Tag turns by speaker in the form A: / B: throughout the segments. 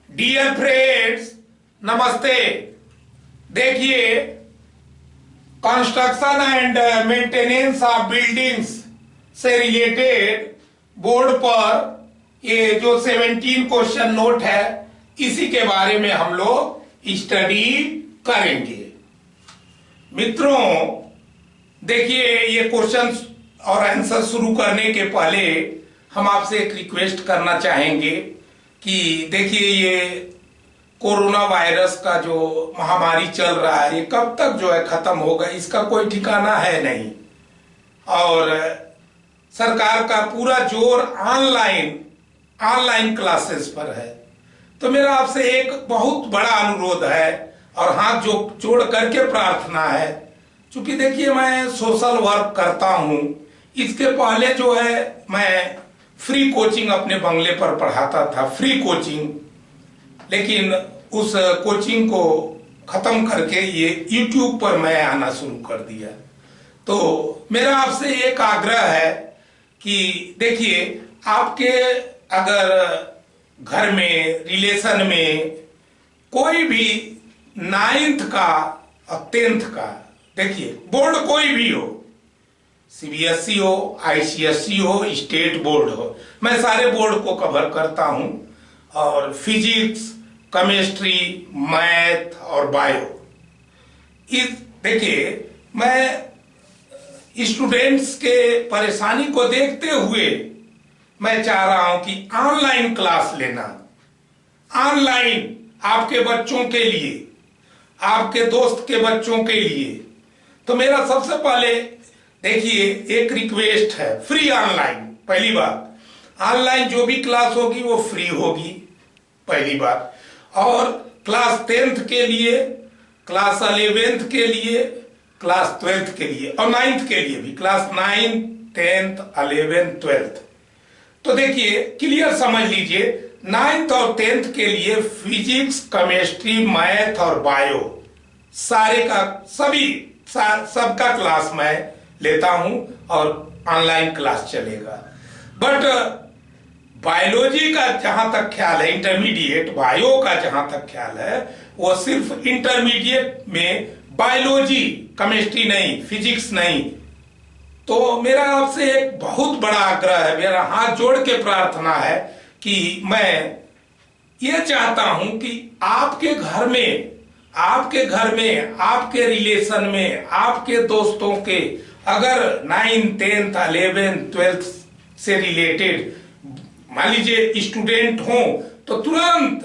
A: Dear friends, नमस्ते। देखिए, construction and maintenance of buildings से रिलेटेड बोर्ड पर ये जो 17 क्वेश्चन नोट है, इसी के बारे में हम लोग स्टडी करेंगे। मित्रों, देखिए, ये क्वेश्चन और आंसर शुरू करने के पहले हम आपसे एक रिक्वेस्ट करना चाहेंगे कि देखिए, ये कोरोना वायरस का जो महामारी चल रहा है, ये कब तक जो है खत्म होगा, इसका कोई ठिकाना है नहीं। और सरकार का पूरा जोर ऑनलाइन क्लासेस पर है। तो मेरा आपसे एक बहुत बड़ा अनुरोध है और हाथ जोड़ करके प्रार्थना है। क्योंकि देखिए, मैं सोशल वर्क करता हूं। इसके पहले जो है मैं फ्री कोचिंग अपने बंगले पर पढ़ाता था, फ्री कोचिंग। लेकिन उस कोचिंग को खत्म करके ये YouTube पर मैं आना शुरू कर दिया। तो मेरा आपसे एक आग्रह है कि देखिए, आपके अगर घर में, रिलेशन में कोई भी 9th का और 10th का, देखिए बोर्ड कोई भी हो, CBSE हो, ICSE हो, स्टेट बोर्ड हो, मैं सारे बोर्ड को कवर करता हूं। और फिजिक्स, केमिस्ट्री, मैथ और बायो, इस देखिए, मैं स्टूडेंट्स के परेशानी को देखते हुए मैं चाह रहा हूं कि ऑनलाइन क्लास लेना, ऑनलाइन आपके बच्चों के लिए, आपके दोस्त के बच्चों के लिए। तो मेरा सबसे पहले देखिए एक रिक्वेस्ट है, फ्री ऑनलाइन। पहली बात, ऑनलाइन जो भी क्लास होगी वो फ्री होगी, पहली बात। और क्लास 10th के लिए, क्लास 11th के लिए, क्लास 12th के लिए और 9th के लिए भी, क्लास 9, 10th, 11th, 12th। तो देखिए, क्लियर समझ लीजिए, 9th और 10th के लिए फिजिक्स, केमिस्ट्री, मैथ और बायो सारे का सबका क्लास मैं लेता हूं और ऑनलाइन क्लास चलेगा। बट बायोलॉजी का जहां तक ख्याल है, इंटरमीडिएट बायो का जहां तक ख्याल है, वो सिर्फ इंटरमीडिएट में बायोलॉजी, केमिस्ट्री नहीं, फिजिक्स नहीं। तो मेरा आपसे एक बहुत बड़ा आग्रह है, मेरा हाथ जोड़ के प्रार्थना है कि मैं ये चाहता हूं कि आपके घर में, आपके रिलेशन में, आपके दोस्तों के अगर 9, 10th, 11th, 12th से रिलेटेड मान लीजिए स्टूडेंट हो, तो तुरंत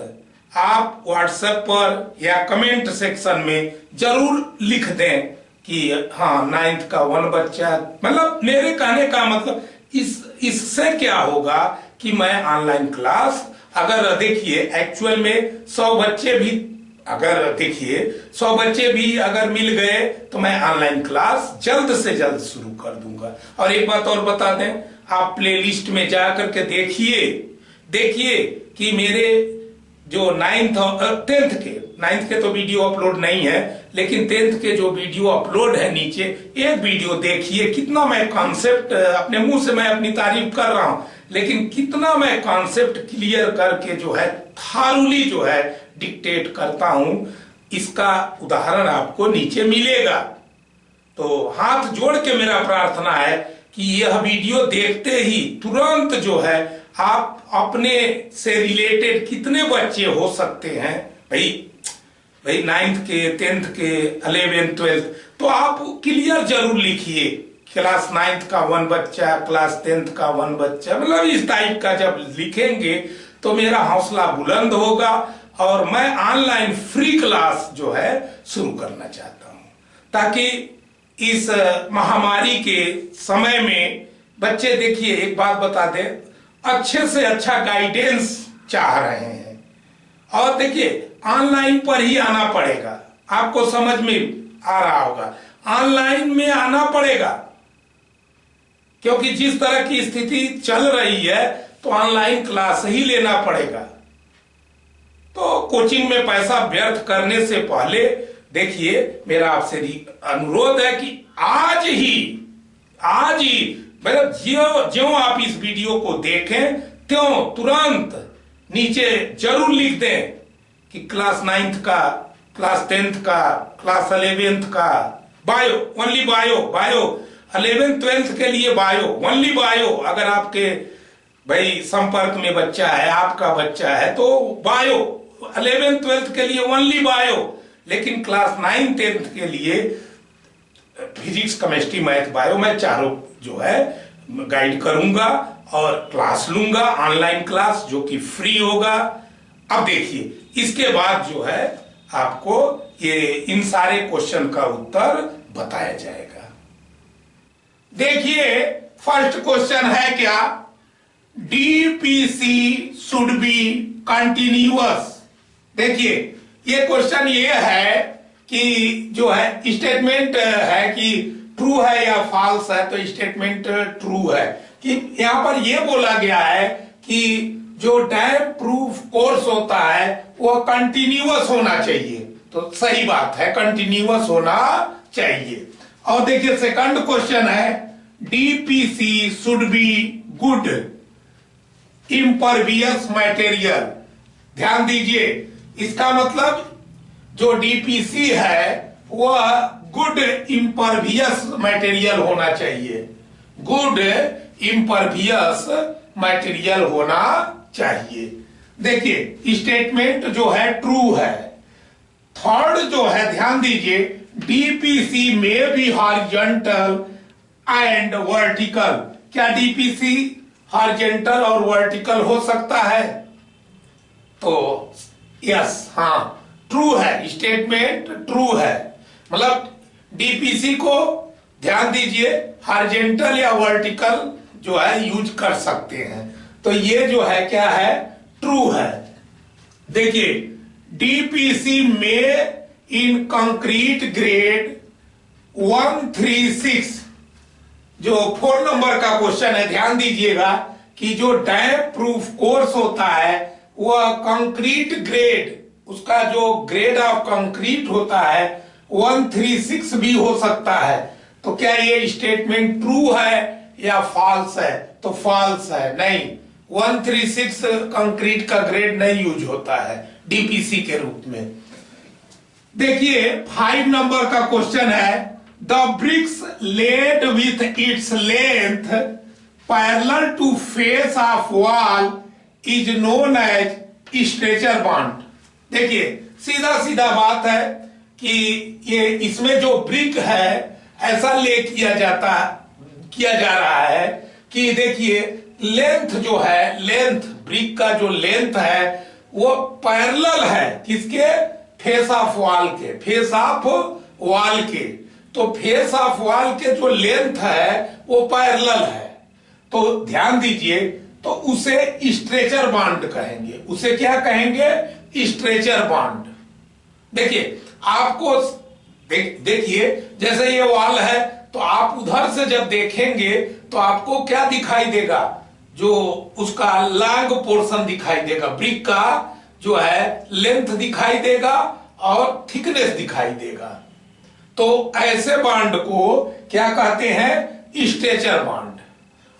A: आप व्हाट्सएप पर या कमेंट सेक्शन में जरूर लिख दें कि हाँ, 9th का 1 बच्चा, मतलब मेरे कहने का मतलब इससे क्या होगा कि मैं ऑनलाइन क्लास, अगर देखिए एक्चुअल में 100 बच्चे भी अगर मिल गए तो मैं ऑनलाइन क्लास जल्द से जल्द शुरू कर दूंगा। और एक बात और बता दें, आप प्लेलिस्ट में जा करके देखिए कि मेरे जो 9th और 10th के तो वीडियो अपलोड नहीं है, लेकिन 10th के जो वीडियो अपलोड है, नीचे एक वीडियो देखिए, कितना मैं कॉन्सेप्ट, अपने मुंह से मैं अपनी तारीफ कर रहा हूं, लेकिन कितना मैं कॉन्सेप्ट क्लियर करके जो है थारूली जो है डिक्टेट करता हूं, इसका उदाहरण आपको नीचे मिलेगा। तो हाथ जोड़ के मेरा प्रार्थना है कि यह वीडियो देखते ही तुरंत जो है आप अपने से रिलेटेड कितने बच्चे हो सकते हैं, भाई 9th के, 10th के, 11th, 12th, तो आप क्लियर जरूर लिखिए, क्लास 9th का 1 बच्चा, क्लास 10th का 1 बच्चा, मतलब इस टाइप का जब लिखेंगे तो मेरा हौसला बुलंद होगा और मैं ऑनलाइन फ्री क्लास जो है शुरू करना चाहता हूं, ताकि इस महामारी के समय में बच्चे, देखिए एक बात बता दें, अच्छे से अच्छा गाइडेंस चाह रहे हैं। और देखिए, ऑनलाइन पर ही आना पड़ेगा, आपको समझ में आ रहा होगा, ऑनलाइन में आना पड़ेगा, क्योंकि जिस तरह की स्थिति चल रही है तो ऑनलाइन क्लास ही लेना पड़ेगा। तो कोचिंग में पैसा व्यर्थ करने से पहले देखिए, मेरा आपसे अनुरोध है कि आज ही मतलब ज्यों आप इस वीडियो को देखें त्यों तुरंत नीचे जरूर लिख दें कि क्लास 9th का, क्लास 10th का, क्लास 11th का bio, only bio, bio 11th 12th के लिए बायो, ओनली बायो। अगर आपके भाई संपर्क में बच्चा है, आपका बच्चा है, तो बायो 11th 12th के लिए ओनली बायो। लेकिन क्लास 9 10th के लिए फिजिक्स, केमिस्ट्री, मैथ, बायो मैं चारों जो है गाइड करूंगा और क्लास लूंगा, ऑनलाइन क्लास जो कि फ्री होगा। अब देखिए इसके बाद जो है आपको ये इन सारे क्वेश्चन का उत्तर बताया जाएगा। देखिए फर्स्ट क्वेश्चन है क्या, डीपीसी शुड बी कंटिन्यूअस। देखिए ये क्वेश्चन ये है कि जो है स्टेटमेंट है कि ट्रू है या फॉल्स है, तो स्टेटमेंट ट्रू है कि यहां पर यह बोला गया है कि जो डैम प्रूफ कोर्स होता है वो कंटिन्यूअस होना चाहिए, तो सही बात है, कंटिन्यूअस होना चाहिए। और देखिए सेकंड क्वेश्चन है, DPC should be good impervious material. ध्यान दीजिए इसका मतलब जो डीपीसी है वह गुड इम्परवियस मटेरियल होना चाहिए, गुड इम्परवियस मटेरियल होना चाहिए। देखिए स्टेटमेंट जो है ट्रू है। थर्ड जो है ध्यान दीजिए, डीपीसी में बी हॉरिजॉन्टल एंड वर्टिकल। क्या डीपीसी हॉरिजॉन्टल और वर्टिकल हो सकता है? तो यस, हाँ ट्रू है, स्टेटमेंट ट्रू है। मतलब डीपीसी को ध्यान दीजिए हॉरिजॉन्टल या वर्टिकल जो है यूज कर सकते हैं, तो ये जो है क्या है, ट्रू है। देखिए डीपीसी में इन कंक्रीट ग्रेड 136, जो 4 नंबर का क्वेश्चन है, ध्यान दीजिएगा कि जो डैम प्रूफ कोर्स होता है वह कंक्रीट ग्रेड, उसका जो ग्रेड ऑफ कंक्रीट होता है 136 भी हो सकता है। तो क्या ये स्टेटमेंट ट्रू है या फॉल्स है? तो फॉल्स है, नहीं, 136 कंक्रीट का ग्रेड नहीं यूज होता है डीपीसी के रूप में। देखिए 5 नंबर का क्वेश्चन है, the bricks laid with its length parallel to face of wall is known as stretcher bond. देखिए सीधा सीधा बात है कि ये इसमें जो ब्रिक है ऐसा ले किया जा रहा है कि देखिए लेंथ जो है, लेंथ ब्रिक का जो लेंथ है वो पैरेलल है किसके, फेस ऑफ वॉल के, फेस ऑफ वॉल के। तो फेस ऑफ वॉल के जो लेंथ है वो पैरेलल है, तो ध्यान दीजिए, तो उसे स्ट्रेचर बॉन्ड कहेंगे। उसे क्या कहेंगे, स्ट्रेचर बॉन्ड। देखिए आपको देखिए जैसे ये वॉल है तो आप उधर से जब देखेंगे तो आपको क्या दिखाई देगा, जो उसका लॉन्ग पोर्शन दिखाई देगा, ब्रिक का जो है लेंथ दिखाई देगा और थिकनेस दिखाई देगा। तो ऐसे बॉन्ड को क्या कहते हैं, स्ट्रेचर बॉन्ड।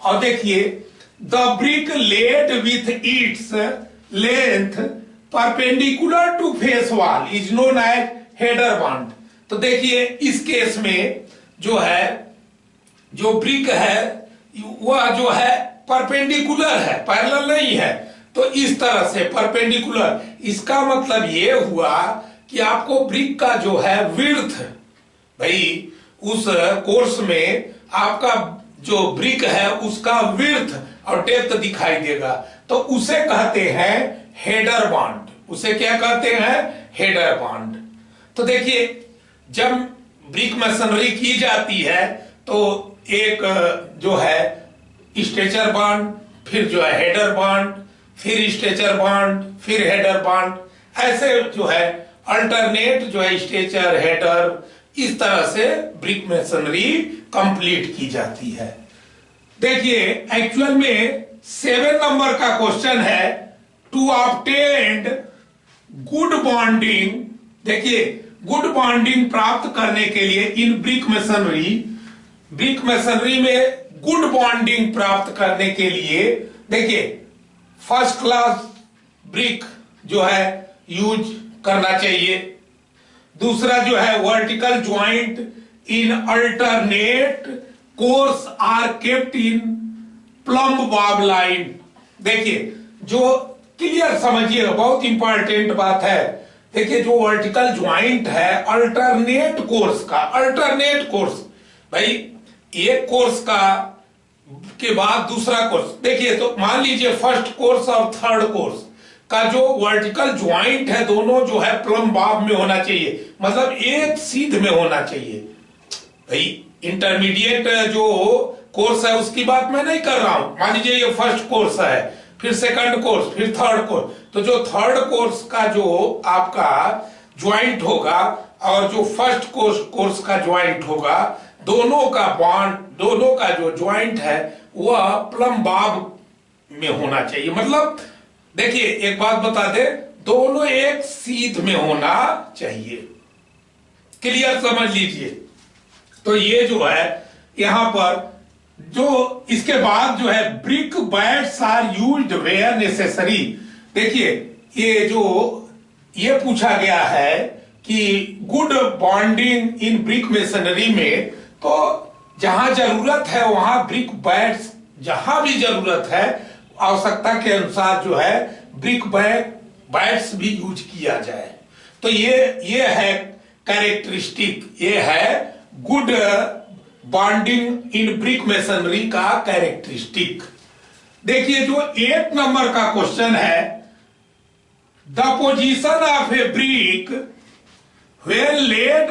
A: और देखिए the brick laid with its length perpendicular to face wall is known as header bond. तो देखिए इस केस में जो है, जो ब्रिक है वह जो है परपेंडिकुलर है, पैरेलल नहीं है, तो इस तरह से परपेंडिकुलर। इसका मतलब ये हुआ कि आपको ब्रिक का जो है विड्थ, भाई उस कोर्स में आपका जो ब्रिक है उसका विड्थ और डेप्थ दिखाई देगा, तो उसे कहते हैं हेडर बॉन्ड। उसे क्या कहते हैं, हेडर बॉन्ड। तो देखिए जब ब्रिक मशीनरी की जाती है तो एक जो है स्ट्रेचर बॉन्ड, फिर जो है हेडर बॉन्ड, फिर स्ट्रेचर बॉन्ड, फिर हेडर बॉन्ड, ऐसे जो है अल्टरनेट जो है स्ट्रेचर हेडर, इस तरह से ब्रिक मशीनरी कंप्लीट की जाती है। देखिए एक्चुअल में 7 नंबर का क्वेश्चन है, टू ऑब्टेन गुड बॉन्डिंग। देखिए गुड बॉन्डिंग प्राप्त करने के लिए इन ब्रिक मशीनरी में गुड बॉन्डिंग प्राप्त करने के लिए देखिए फर्स्ट क्लास ब्रिक जो है यूज करना चाहिए। दूसरा जो है vertical joint in alternate course are kept in plumb bob line. देखिए जो क्लियर समझिएगा, बहुत इंपॉर्टेंट बात है। देखिए जो वर्टिकल ज्वाइंट है अल्टरनेट कोर्स का, अल्टरनेट कोर्स भाई एक कोर्स का के बाद दूसरा कोर्स। देखिए तो मान लीजिए फर्स्ट कोर्स और थर्ड कोर्स का जो वर्टिकल ज्वाइंट है दोनों जो है प्लम्ब बॉब में होना चाहिए, मतलब एक सीध में होना चाहिए। भाई इंटरमीडिएट जो कोर्स है उसकी बात मैं नहीं कर रहा हूं। मान लीजिए ये फर्स्ट कोर्स है, फिर सेकंड कोर्स, फिर थर्ड कोर्स, तो जो थर्ड कोर्स का जो आपका ज्वाइंट होगा और जो फर्स्ट कोर्स का ज्वाइंट होगा, दोनों का बॉन्ड, दोनों का जो ज्वाइंट है वह प्लम्ब बॉब में होना चाहिए। मतलब देखिए एक बात बता दे, दोनों एक सीध में होना चाहिए। क्लियर समझ लीजिए। तो ये जो है यहां पर जो इसके बाद जो है brick bats are used where necessary. देखिए ये जो ये पूछा गया है कि good bonding in brick masonry में, तो जहां जरूरत है वहां ब्रिक बैट्स, जहां भी जरूरत है आवश्यकता के अनुसार जो है ब्रिक बैट्स भी यूज किया जाए। तो ये है कैरेक्टरिस्टिक, ये है good bonding in brick masonry का कैरेक्टरिस्टिक। देखिए जो 8 नंबर का क्वेश्चन है, the position of a brick when laid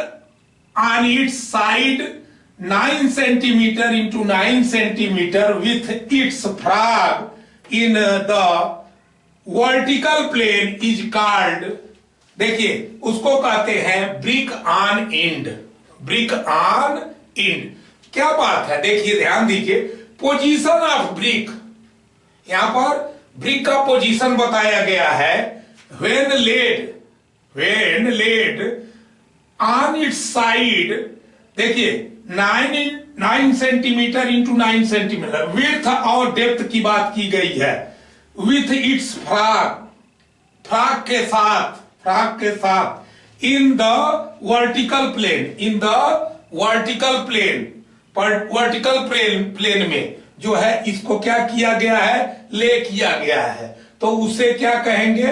A: on its side 9 centimetre into 9 centimetre with its frog in the vertical plane is called. देखिए उसको कहते हैं brick on end, brick on end. क्या बात है, देखिए ध्यान दीजिए, पोजीशन ऑफ ब्रिक, यहां पर ब्रिक का पोजीशन बताया गया है। When laid on its side, देखिए 9 सेंटीमीटर इंटू 9 सेंटीमीटर, विड्थ और डेप्थ की बात की गई है। विथ इट्स फ्रॉग के साथ इन द वर्टिकल प्लेन में जो है इसको क्या किया गया है, ले किया गया है, तो उसे क्या कहेंगे,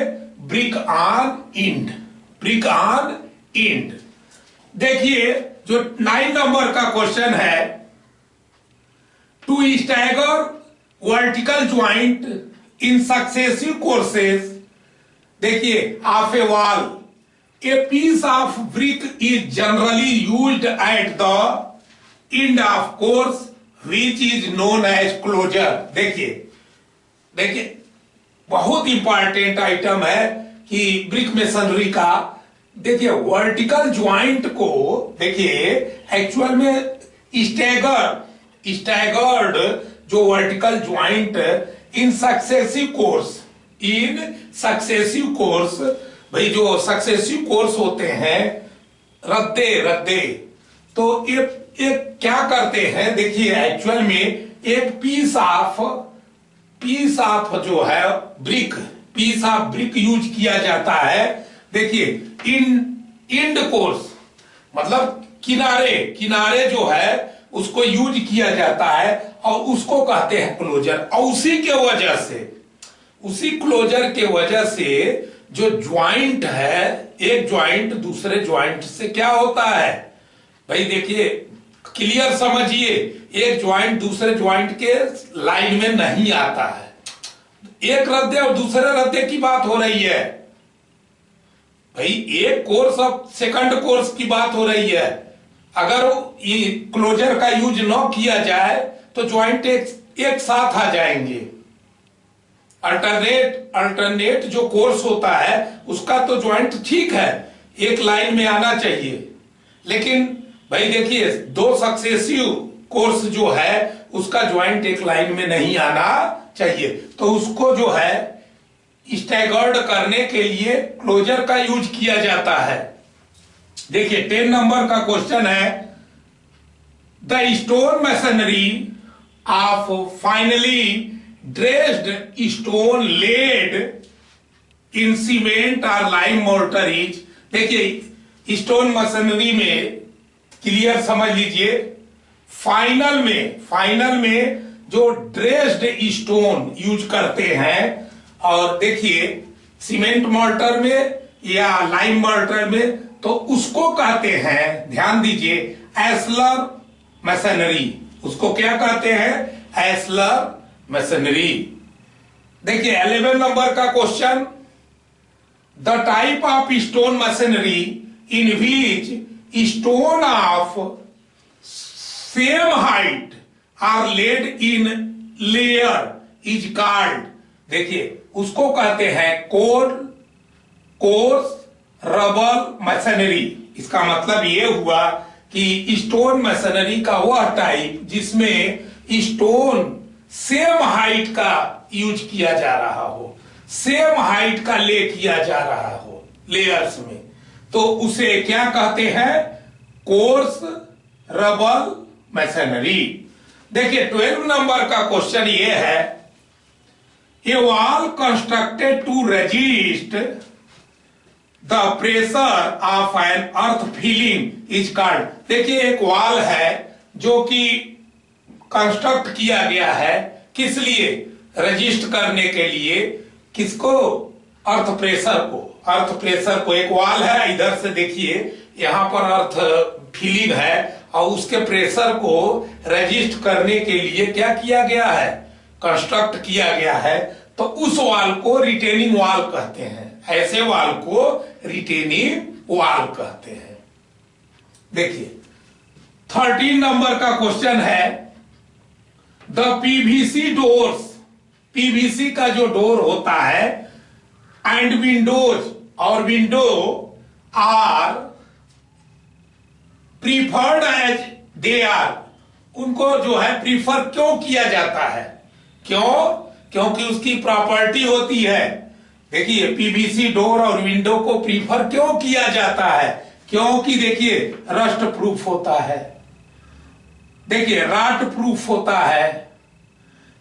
A: brick on end, brick on end. देखिए जो 9 नंबर का क्वेश्चन है, to stagger vertical joint in successive courses, देखिए of a wall, a piece of brick is generally used at the end of course which is known as closer. देखिए बहुत important item है कि brick masonry का। देखिए vertical joint को देखिए actual में स्टैगर्ड जो vertical joint in successive course, भाई जो सक्सेसिव कोर्स होते हैं रद्दे, तो ये क्या करते हैं, देखिए एक्चुअल में एक पीस ऑफ जो है पीस ऑफ ब्रिक यूज किया जाता है। देखिए इंड कोर्स मतलब किनारे जो है उसको यूज किया जाता है और उसको कहते हैं क्लोजर। और उसी क्लोजर के वजह से जो ज्वाइंट है, एक ज्वाइंट दूसरे ज्वाइंट से क्या होता है, भाई देखिए क्लियर समझिए, एक ज्वाइंट दूसरे ज्वाइंट के लाइन में नहीं आता है। एक रद्दे और दूसरे रद्दे की बात हो रही है, भाई एक कोर्स और सेकंड कोर्स की बात हो रही है। अगर ये क्लोजर का यूज न किया जाए तो ज्वाइंट एक साथ आ जाएंगे। अल्टरनेट जो कोर्स होता है उसका तो ज्वाइंट ठीक है, एक लाइन में आना चाहिए, लेकिन भाई देखिए दो सक्सेसिव कोर्स जो है उसका ज्वाइंट एक लाइन में नहीं आना चाहिए, तो उसको जो है स्टैगर्ड करने के लिए क्लोजर का यूज किया जाता है। देखिए 10 नंबर का क्वेश्चन है, the stone masonry of finely dressed stone laid in cement और लाइम मोर्टर इज, देखिए स्टोन मशीनरी में क्लियर समझ लीजिए, फाइनल में जो ड्रेस्ड स्टोन यूज करते हैं, और देखिए सीमेंट मोर्टर में या लाइम मोर्टर में, तो उसको कहते हैं, ध्यान दीजिए, एस्लर मशीनरी। उसको क्या कहते हैं? Ashlar masonry. देखिए 11 नंबर का question, the type of stone masonry in which stone of same height are laid in layer is called, देखिए उसको कहते हैं कोर्स रबल मशीनरी। इसका मतलब ये हुआ कि स्टोन मशीनरी का वह टाइप जिसमें स्टोन सेम हाइट का यूज किया जा रहा हो, सेम हाइट का ले किया जा रहा हो लेयर्स में, तो उसे क्या कहते हैं? Course rubble masonry. देखिए 12 नंबर का क्वेश्चन ये है, a wall constructed to resist the pressure of an earth filling is called. देखिए एक वॉल है जो कि कंस्ट्रक्ट किया गया है, किस लिए? रजिस्ट करने के लिए, किसको? अर्थ प्रेशर को। अर्थ प्रेशर को, एक वॉल है, इधर से देखिए यहां पर अर्थ फिलिंग है, और उसके प्रेशर को रजिस्ट करने के लिए क्या किया गया है? कंस्ट्रक्ट किया गया है। तो उस वॉल को रिटेनिंग वॉल कहते हैं, ऐसे वॉल को रिटेनिंग वॉल कहते हैं। देखिए 13 नंबर का क्वेश्चन है, द पीवीसी डोर्स, पीवीसी का जो डोर होता है, एंड विंडोज और window are preferred as they are, उनको जो है प्रीफर क्यों किया जाता है? क्यों? क्योंकि उसकी प्रॉपर्टी होती है। देखिए पीवीसी डोर और विंडो को प्रीफर क्यों किया जाता है? क्योंकि देखिए रस्ट प्रूफ होता है, देखिए राट प्रूफ होता है,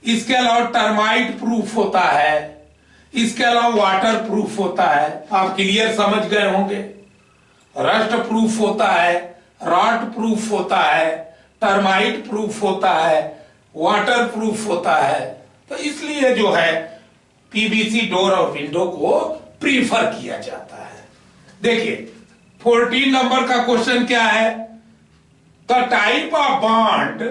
A: इसके अलावा टर्माइट प्रूफ होता है, इसके अलावा वाटर प्रूफ होता है। आप क्लियर समझ गए होंगे। रस्ट प्रूफ होता है, राट प्रूफ होता है, टर्माइट प्रूफ होता है, वाटर प्रूफ होता है। तो इसलिए जो है पीवीसी डोर और विंडो को प्रीफर किया जाता है। देखिए 14 नंबर का क्वेश्चन क्या है, the type of bond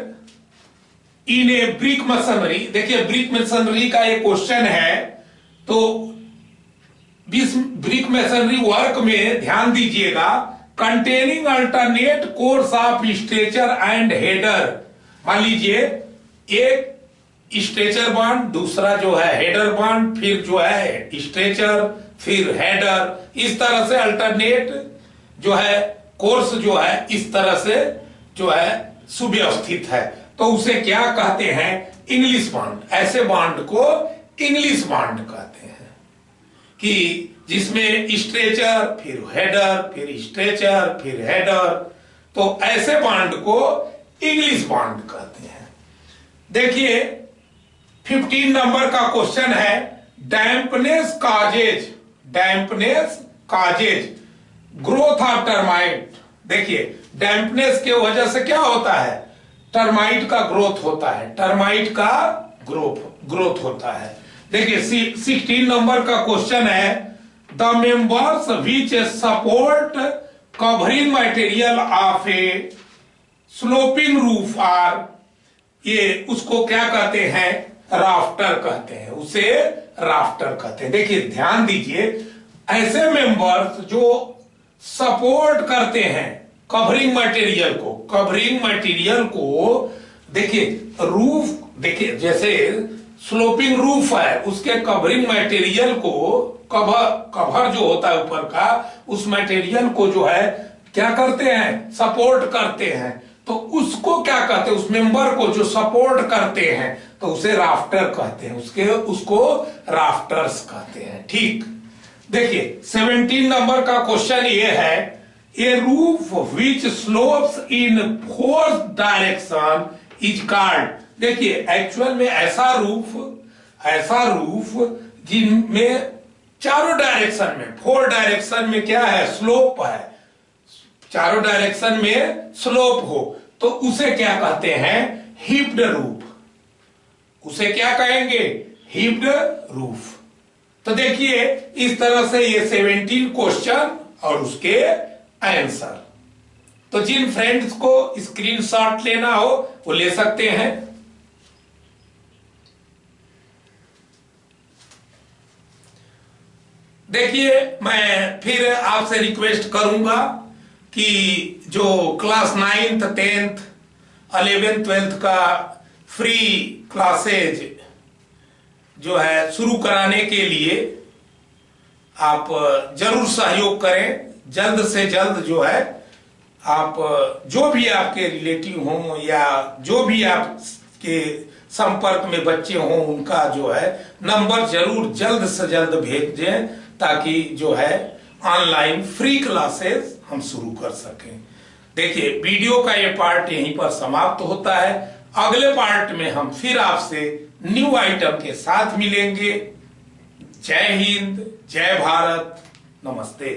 A: in A brick machinery. देखिए ब्रिक मशीनरी का एक क्वेश्चन है, तो ब्रिक मशीनरी वर्क में ध्यान दीजिएगा, containing alternate course of stretcher and header. मान लीजिए एक स्ट्रेचर बॉन्ड, दूसरा जो है हेडर बॉन्ड, फिर जो है स्ट्रेचर, फिर हेडर, इस तरह से अल्टरनेट जो है कोर्स जो है इस तरह से जो है सुव्यवस्थित है, तो उसे क्या कहते हैं? English bond. ऐसे बॉन्ड को इंग्लिश बॉन्ड कहते हैं, कि जिसमें स्ट्रेचर, फिर हेडर, फिर स्ट्रेचर, फिर हेडर, तो ऐसे बॉन्ड को इंग्लिश बॉन्ड कहते हैं। देखिए 15 नंबर का क्वेश्चन है, dampness causes, dampness causes growth of termite. देखिए डैम्पनेस के वजह से क्या होता है? टर्माइट का ग्रोथ होता है, टर्माइट का ग्रोथ होता है। देखिए 16 नंबर का क्वेश्चन है, the members which support covering material of a sloping roof are, ये उसको क्या कहते हैं? राफ्टर कहते हैं, उसे राफ्टर कहते हैं। देखिए ध्यान दीजिए, ऐसे मेंबर्स जो सपोर्ट करते हैं कवरिंग मटेरियल को, कवरिंग मटेरियल को, देखिए रूफ, देखिए जैसे स्लोपिंग रूफ है, उसके कवरिंग मटेरियल को, कवर जो होता है ऊपर का, उस मटेरियल को जो है क्या करते हैं? सपोर्ट करते हैं। तो उसको क्या कहते हैं? उस मेंबर को जो सपोर्ट करते हैं, तो उसे राफ्टर कहते हैं, उसको राफ्टर्स कहते हैं। ठीक। देखिए 17 नंबर का क्वेश्चन ये है, a roof which slopes in 4 direction is called. देखिए एक्चुअल में ऐसा रूफ जिनमें चारों डायरेक्शन में, 4 डायरेक्शन में क्या है, स्लोप है, चारों डायरेक्शन में स्लोप हो तो उसे क्या कहते हैं, हिप्ड रूफ। उसे क्या कहेंगे, हिप्ड रूफ। तो देखिए इस तरह से ये 17 क्वेश्चन और उसके आंसर। तो जिन फ्रेंड्स को स्क्रीनशॉट लेना हो वो ले सकते हैं। देखिए मैं फिर आपसे रिक्वेस्ट करूंगा कि जो class 9th 10th 11th 12th का फ्री क्लासेज जो है शुरू कराने के लिए आप जरूर सहयोग करें। जल्द से जल्द जो है आप जो भी आपके रिलेटिव हों या जो भी आपके संपर्क में बच्चे हों उनका जो है नंबर जरूर जल्द से जल्द भेज दें ताकि जो है ऑनलाइन फ्री क्लासेस हम शुरू कर सकें। देखिए वीडियो का ये पार्ट यहीं पर समाप्त होता है। अगले पार्ट में हम फिर आपसे न्यू आइटम के साथ मिलेंगे। जय हिंद, जय भारत, नमस्ते।